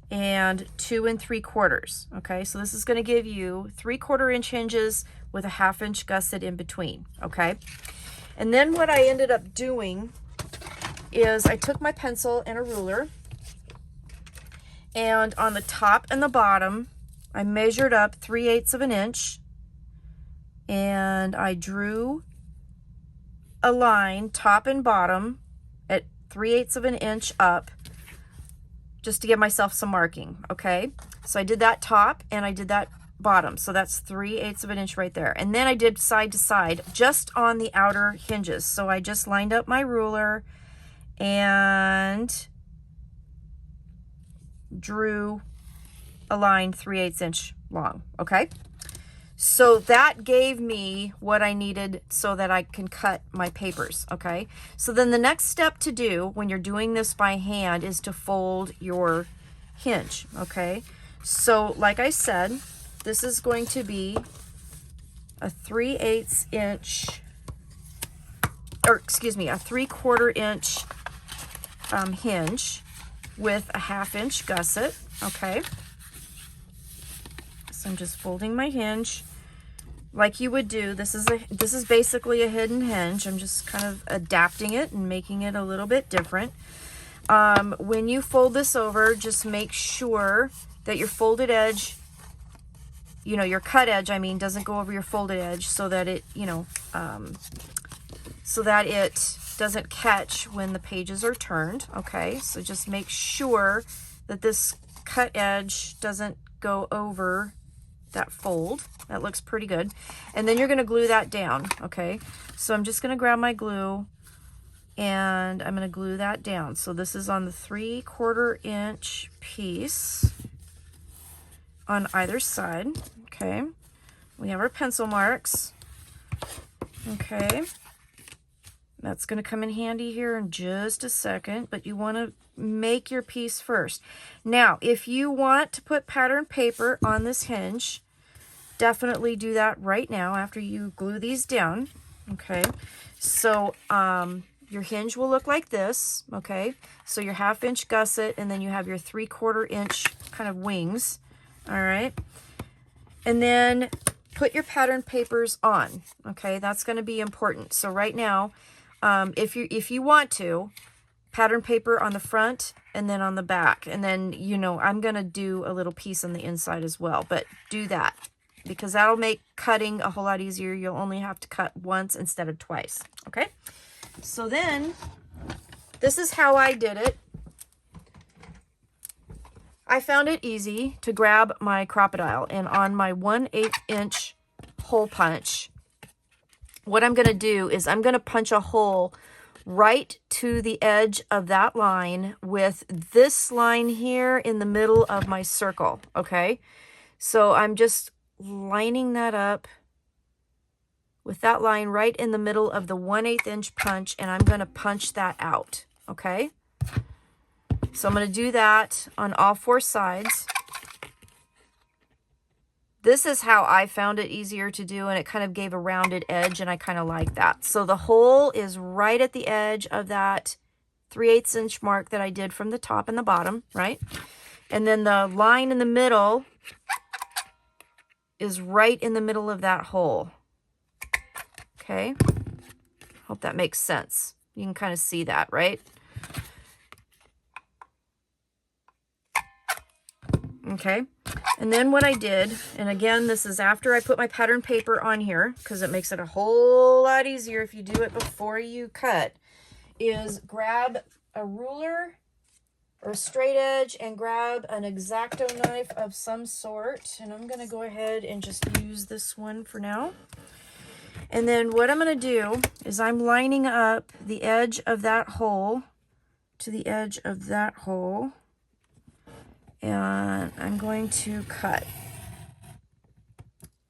and 2 3/4. Okay, so this is going to give you 3/4 inch hinges with a 1/2 inch gusset in between. Okay, and then what I ended up doing is I took my pencil and a ruler, and on the top and the bottom I measured up 3/8 of an inch, and I drew a line top and bottom at 3/8 of an inch up, just to give myself some marking. Okay, so I did that top and I did that bottom, so that's 3/8 of an inch right there. And then I did side to side just on the outer hinges. So I just lined up my ruler and drew a line 3/8 inch long. Okay, so that gave me what I needed so that I can cut my papers. Okay, so then the next step to do when you're doing this by hand is to fold your hinge. Okay, so like I said, this is going to be a 3/8 inch, or excuse me, a 3/4 inch hinge with a 1/2 inch gusset. Okay, so I'm just folding my hinge like you would do. This is basically a hidden hinge. I'm just kind of adapting it and making it a little bit different. When you fold this over, just make sure that your folded edge, you know, your cut edge, I mean, doesn't go over your folded edge, so that it, you know, so that it doesn't catch when the pages are turned. Okay, so just make sure that this cut edge doesn't go over that fold. That looks pretty good. And then you're going to glue that down. Okay, so I'm just going to grab my glue and I'm going to glue that down. So this is on the 3/4 inch piece on either side. Okay, we have our pencil marks. Okay, that's going to come in handy here in just a second, but you want to make your piece first. Now, if you want to put pattern paper on this hinge, definitely do that right now after you glue these down. Okay, so your hinge will look like this. Okay, so your 1/2 inch gusset, and then you have your 3/4 inch kind of wings. All right, and then put your pattern papers on. Okay, that's going to be important. So right now, if you want to, pattern paper on the front and then on the back, and then, you know, I'm going to do a little piece on the inside as well, but do that because that'll make cutting a whole lot easier. You'll only have to cut once instead of twice. Okay, so then this is how I did it. I found it easy to grab my crocodile, and on my 1/8 inch hole punch, what I'm going to do is I'm going to punch a hole right to the edge of that line with this line here in the middle of my circle, okay? So I'm just lining that up with that line right in the middle of the 1/8 inch punch, and I'm going to punch that out, okay? So I'm going to do that on all 4 sides. This is how I found it easier to do, and it kind of gave a rounded edge, and I kind of like that. So the hole is right at the edge of that 3/8 inch mark that I did from the top and the bottom, right? And then the line in the middle is right in the middle of that hole. Okay? Hope that makes sense. You can kind of see that, right? Okay, and then what I did, and again, this is after I put my pattern paper on here, because it makes it a whole lot easier if you do it before you cut, is grab a ruler or a straight edge and grab an X-Acto knife of some sort. And I'm going to go ahead and just use this one for now. And then what I'm going to do is I'm lining up the edge of that hole to the edge of that hole. And I'm going to cut.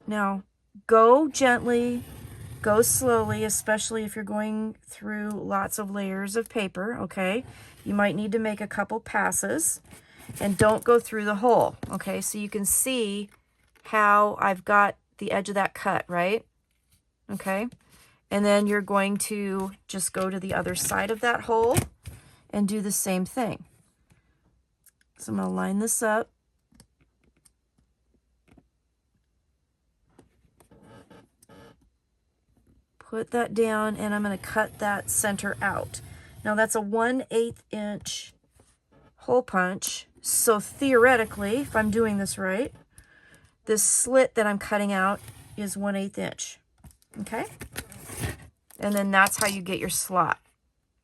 Now, go gently, go slowly, especially if you're going through lots of layers of paper, okay? You might need to make a couple passes, and don't go through the hole, okay? So you can see how I've got the edge of that cut, right? Okay? And then you're going to just go to the other side of that hole and do the same thing. So I'm going to line this up. Put that down, and I'm going to cut that center out. Now that's a 1/8 inch hole punch. So theoretically, if I'm doing this right, this slit that I'm cutting out is 1/8 inch. Okay? And then that's how you get your slot.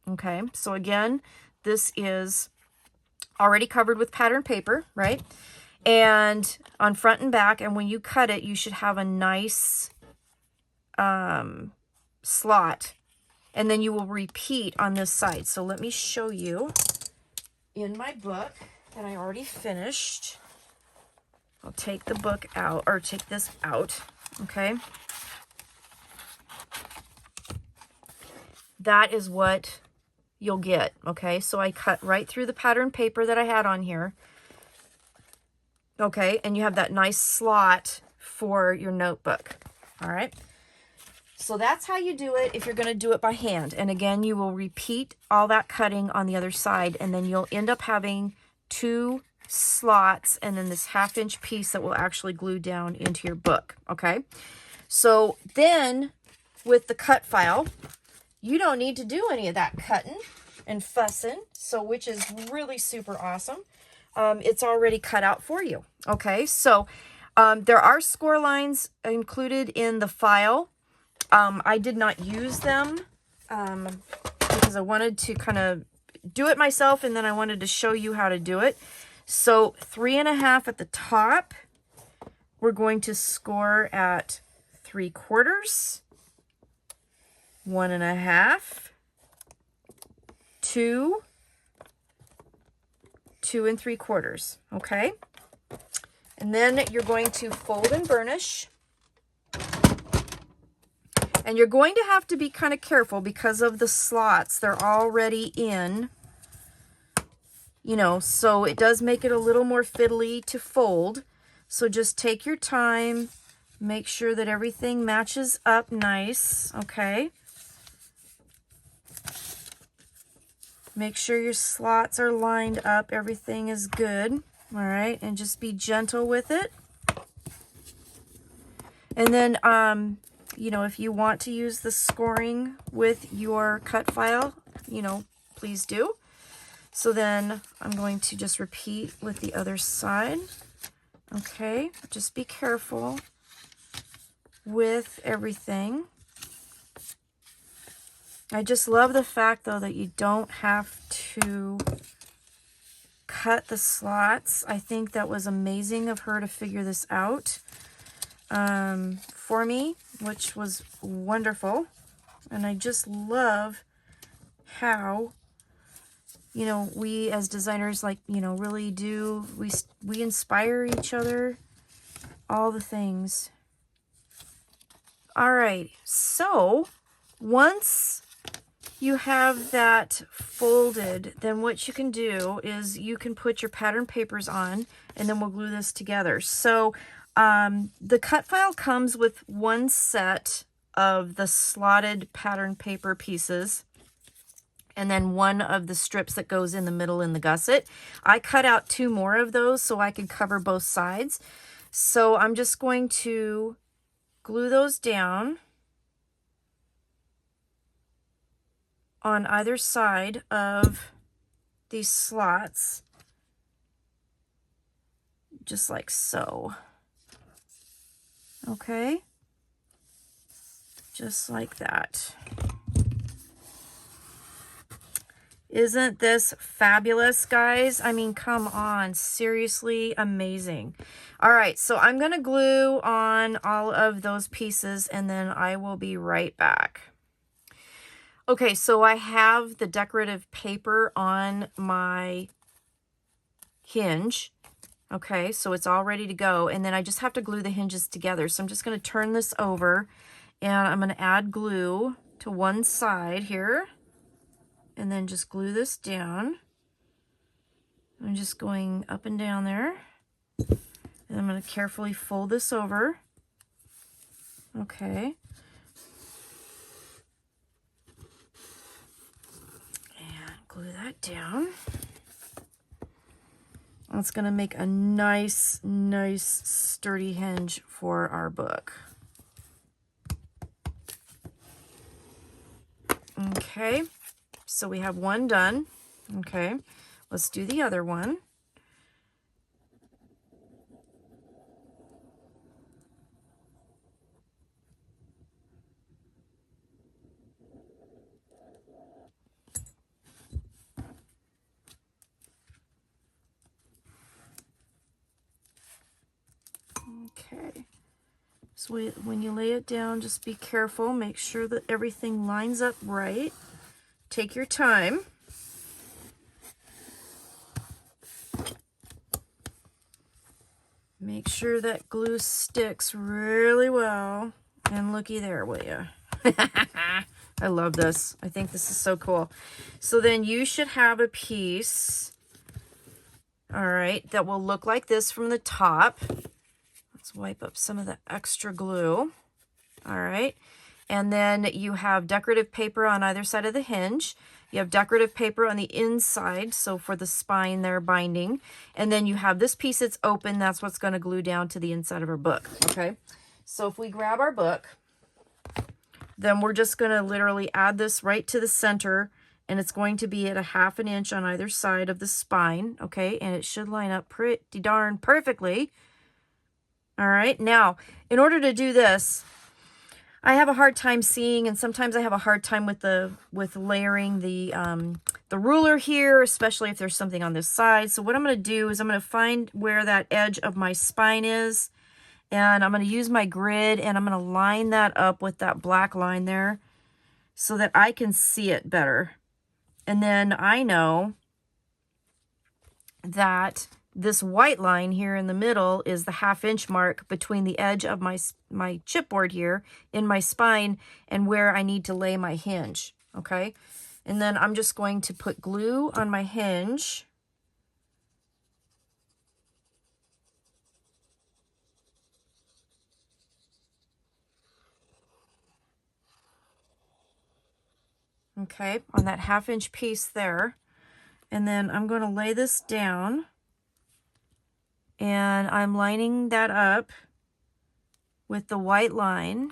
Okay? So again, this is already covered with pattern paper, right? And on front and back, and when you cut it, you should have a nice slot, and then you will repeat on this side. So let me show you in my book that I already finished. I'll take the book out, or take this out, okay? That is what you'll get, okay? So I cut right through the pattern paper that I had on here, okay? And you have that nice slot for your notebook, all right? So that's how you do it if you're going to do it by hand. And again, you will repeat all that cutting on the other side, and then you'll end up having 2 slots and then this 1/2 inch piece that will actually glue down into your book, okay? So then with the cut file, you don't need to do any of that cutting and fussing, so which is really super awesome. It's already cut out for you, okay? So there are score lines included in the file. I did not use them because I wanted to kind of do it myself, and then I wanted to show you how to do it. So 3.5 at the top, we're going to score at 3/4, 1.5, 2, 2 3/4, okay? And then you're going to fold and burnish. And you're going to have to be kind of careful because of the slots. They're already in, you know, so it does make it a little more fiddly to fold. So just take your time, make sure that everything matches up nice, okay? Make sure your slots are lined up, everything is good, all right? And just be gentle with it. And then, you know, if you want to use the scoring with your cut file, you know, please do. So then I'm going to just repeat with the other side. Okay, just be careful with everything. I just love the fact, though, that you don't have to cut the slots. I think that was amazing of her to figure this out for me, which was wonderful. And I just love how, you know, we as designers, like, you know, really do, we inspire each other, all the things. All right, so once you have that folded, then what you can do is you can put your pattern papers on, and then we'll glue this together. So the cut file comes with one set of the slotted pattern paper pieces, and then one of the strips that goes in the middle in the gusset. I cut out 2 more of those so I could cover both sides. So I'm just going to glue those down on either side of these slots, just like so. Okay, just like that. Isn't this fabulous, guys? I mean, come on, seriously amazing. All right, so I'm gonna glue on all of those pieces, and then I will be right back. Okay, so I have the decorative paper on my hinge. Okay, so it's all ready to go, and then I just have to glue the hinges together. So I'm just gonna turn this over, and I'm gonna add glue to one side here, and then just glue this down. I'm just going up and down there, and I'm going to carefully fold this over. Okay. And glue that down. That's going to make a nice sturdy hinge for our book. Okay. So we have one done. Okay, let's do the other one. Okay, so when you lay it down, just be careful. Make sure that everything lines up right. Take your time. Make sure that glue sticks really well. And looky there, will you? I love this. I think this is so cool. So then you should have a piece, all right, that will look like this from the top. Let's wipe up some of the extra glue. All right. And then you have decorative paper on either side of the hinge. You have decorative paper on the inside, so for the spine there binding. And then you have this piece that's open. That's what's going to glue down to the inside of our book. Okay. So if we grab our book, then we're just going to literally add this right to the center, and it's going to be at a 1/2 inch on either side of the spine. Okay. And it should line up pretty darn perfectly. All right. Now, in order to do this, I have a hard time seeing, and sometimes I have a hard time with layering the ruler here, especially if there's something on this side. So what I'm going to do is I'm going to find where that edge of my spine is, and I'm going to use my grid, and I'm going to line that up with that black line there so that I can see it better. And then I know that this white line here in the middle is the 1/2 inch mark between the edge of my chipboard here in my spine and where I need to lay my hinge. Okay. And then I'm just going to put glue on my hinge. Okay. On that 1/2 inch piece there. And then I'm going to lay this down. And I'm lining that up with the white line.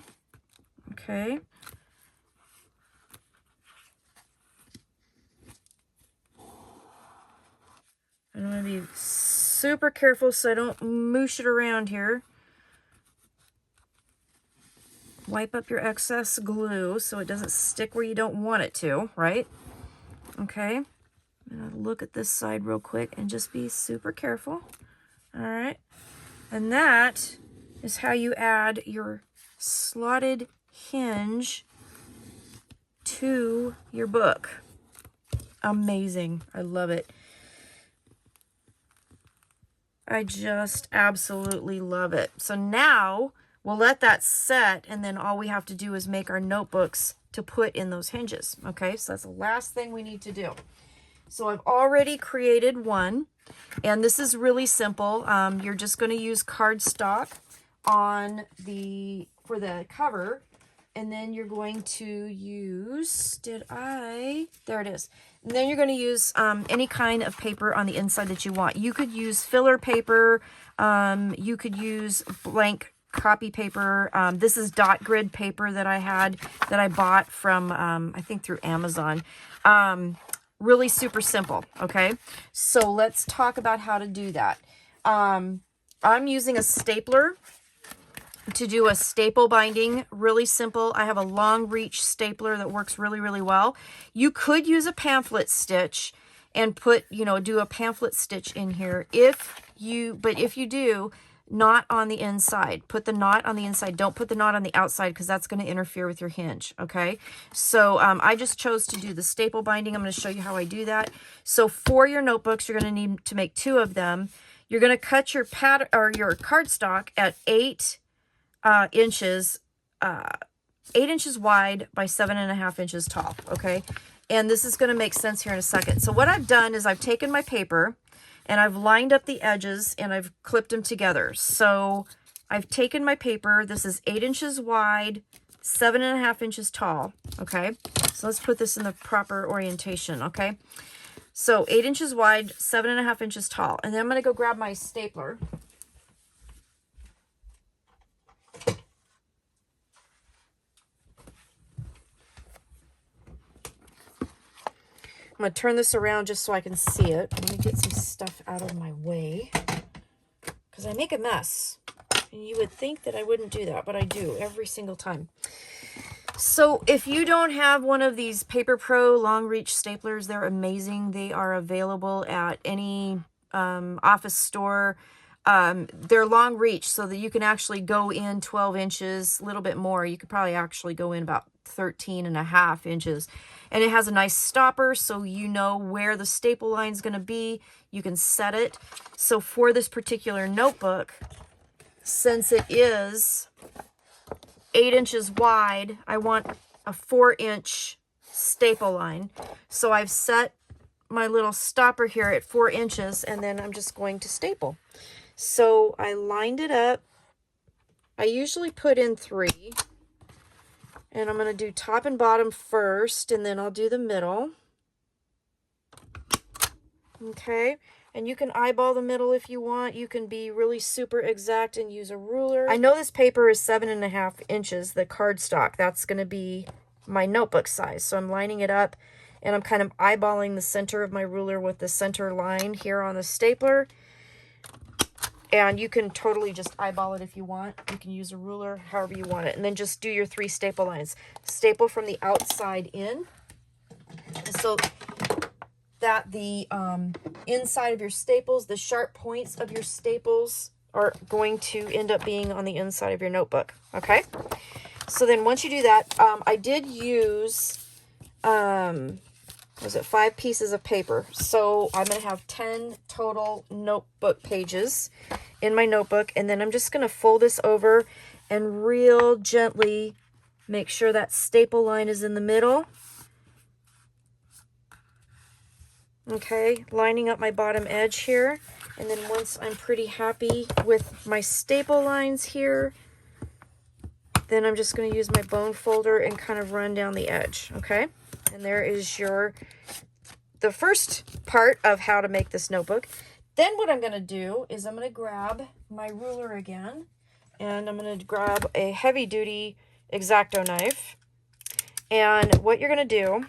Okay. I'm going to be super careful so I don't moosh it around here. Wipe up your excess glue so it doesn't stick where you don't want it to, right? Okay. I'm going to look at this side real quick and just be super careful. All right. And that is how you add your slotted hinge to your book. Amazing. I love it. I just absolutely love it. So now we'll let that set, and then all we have to do is make our notebooks to put in those hinges. Okay, so that's the last thing we need to do. So I've already created one, and this is really simple. You're just going to use cardstock on for the cover, and then you're going to use, there it is. And then you're going to use any kind of paper on the inside that you want. You could use filler paper. You could use blank copy paper. This is dot grid paper that I bought from, I think through Amazon. Really super simple. Okay. So let's talk about how to do that. I'm using a stapler to do a staple binding. Really simple. I have a long reach stapler that works really, really well. You could use a pamphlet stitch and put, do a pamphlet stitch in here. But if you do, not on the inside. Put the knot on the inside. Don't put the knot on the outside, because that's going to interfere with your hinge. Okay. So I just chose to do the staple binding. I'm going to show you how I do that. So for your notebooks, you're going to need to make 2 of them. You're going to cut your your cardstock at 8 inches, 8 inches wide by 7.5 inches tall. Okay. And this is going to make sense here in a second. So what I've done is I've taken my paper and I've lined up the edges and I've clipped them together. So I've taken my paper. This is 8 inches wide, 7.5 inches tall. Okay. So let's put this in the proper orientation. Okay. So 8 inches wide, 7.5 inches tall. And then I'm going to go grab my stapler. I'm going to turn this around just so I can see it. Let me get some stuff out of my way, because I make a mess. And you would think that I wouldn't do that, but I do every single time. So if you don't have one of these Paper Pro long reach staplers, they're amazing. They are available at any office store. They're long reach so that you can actually go in 12 inches, a little bit more. You could probably actually go in about 13.5 inches. And it has a nice stopper, so you know where the staple line is going to be. You can set it. So for this particular notebook, since it is 8 inches wide, I want a 4-inch staple line. So I've set my little stopper here at 4 inches, and then I'm just going to staple. So I lined it up. I usually put in 3. And I'm going to do top and bottom first, and then I'll do the middle. Okay. And you can eyeball the middle if you want. You can be really super exact and use a ruler. I know this paper is 7.5 inches, the cardstock. That's going to be my notebook size. So I'm lining it up, and I'm kind of eyeballing the center of my ruler with the center line here on the stapler. And you can totally just eyeball it if you want. You can use a ruler, however you want it. And then just do your 3 staple lines. Staple from the outside in, so that the inside of your staples, the sharp points of your staples, are going to end up being on the inside of your notebook. Okay? So then once you do that, I did use, was it 5 pieces of paper? So I'm going to have 10 total notebook pages in my notebook, and then I'm just going to fold this over and real gently make sure that staple line is in the middle. Okay, lining up my bottom edge here, and then once I'm pretty happy with my staple lines here, then I'm just going to use my bone folder and kind of run down the edge. Okay, and there is the first part of how to make this notebook. Then what I'm going to do is I'm going to grab my ruler again, and I'm going to grab a heavy-duty X-Acto knife. And what you're going to do,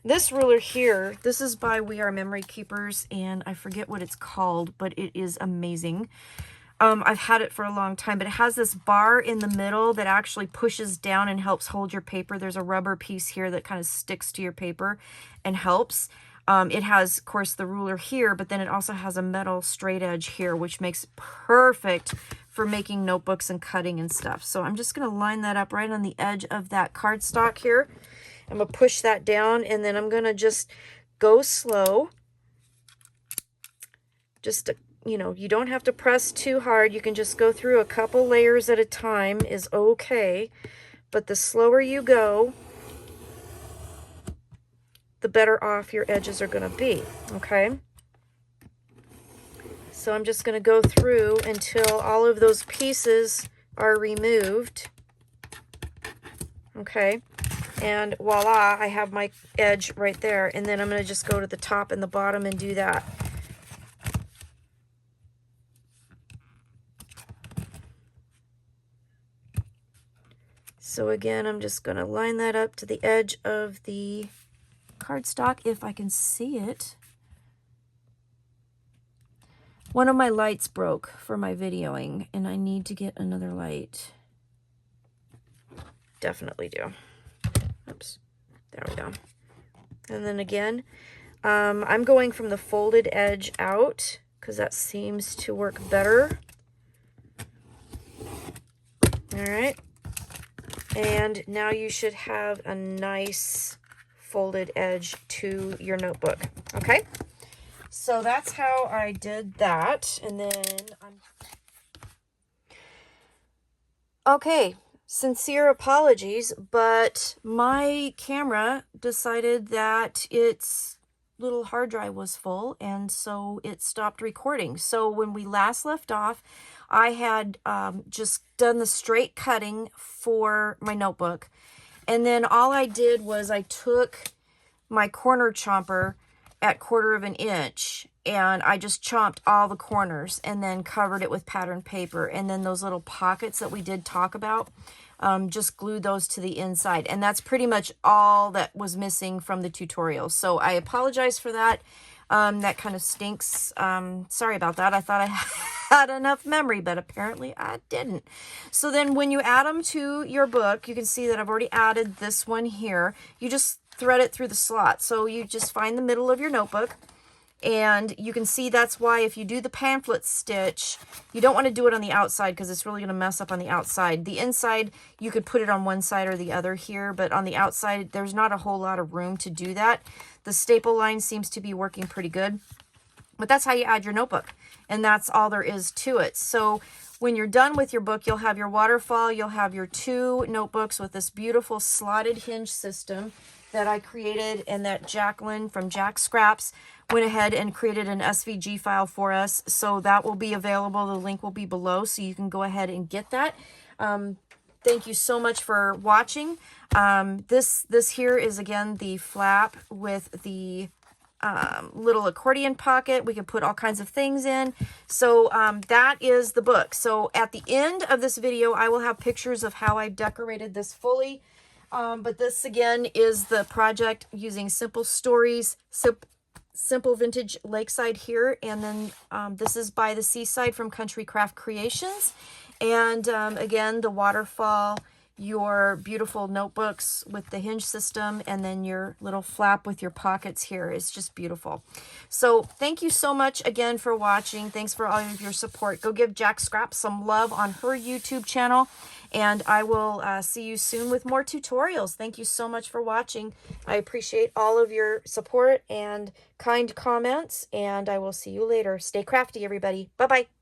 this ruler here, this is by We Are Memory Keepers, and I forget what it's called, but it is amazing. I've had it for a long time, but it has this bar in the middle that actually pushes down and helps hold your paper. There's a rubber piece here that kind of sticks to your paper and helps. It has, of course, the ruler here, but then it also has a metal straight edge here, which makes it perfect for making notebooks and cutting and stuff. So I'm just going to line that up right on the edge of that cardstock here. I'm going to push that down, and then I'm going to just Go slow. Just, you know, you don't have to press too hard. You can just go through a couple layers at a time is okay. But the slower you go, the better off your edges are going to be, okay? So I'm just going to go through until all of those pieces are removed, okay? And voila, I have my edge right there. And then I'm going to just go to the top and the bottom and do that. So again, I'm just going to line that up to the edge of the cardstock if I can see it. One of my lights broke for my videoing, and I need to get another light. Definitely do. Oops. There we go. And then again, I'm going from the folded edge out because that seems to work better. All right. And now you should have a nice folded edge to your notebook. Okay? So that's how I did that. And then okay, sincere apologies, but my camera decided that its little hard drive was full, and so it stopped recording. So when we last left off, I had just done the straight cutting for my notebook. And then all I did was I took my corner chomper at 1/4 of an inch and I just chomped all the corners and then covered it with pattern paper. And then those little pockets that we did talk about, just glued those to the inside. And that's pretty much all that was missing from the tutorial. So I apologize for that. That kind of stinks. Sorry about that. I thought I had enough memory, but apparently I didn't. So then when you add them to your book, you can see that I've already added this one here. You just thread it through the slot. So you just find the middle of your notebook, and you can see that's why if you do the pamphlet stitch, you don't want to do it on the outside because it's really going to mess up on the outside. The inside, you could put it on one side or the other here, but on the outside, there's not a whole lot of room to do that. The staple line seems to be working pretty good, but that's how you add your notebook, and that's all there is to it. So when you're done with your book, you'll have your waterfall, you'll have your 2 notebooks with this beautiful slotted hinge system that I created, and that Jacqueline from Jack Scraps went ahead and created an SVG file for us. So that will be available. The link will be below, so you can go ahead and get that. Thank you so much for watching. This here is, again, the flap with the little accordion pocket. We can put all kinds of things in. So that is the book. So at the end of this video, I will have pictures of how I decorated this fully. But this, again, is the project using Simple Stories, Simple Vintage Lakeside here. And then this is by the Seaside from Country Craft Creations. And again, the waterfall, your beautiful notebooks with the hinge system, and then your little flap with your pockets here is just beautiful. So thank you so much again for watching. Thanks for all of your support. Go give Jack Scraps some love on her YouTube channel, and I will see you soon with more tutorials. Thank you so much for watching. I appreciate all of your support and kind comments, and I will see you later. Stay crafty, everybody. Bye-bye.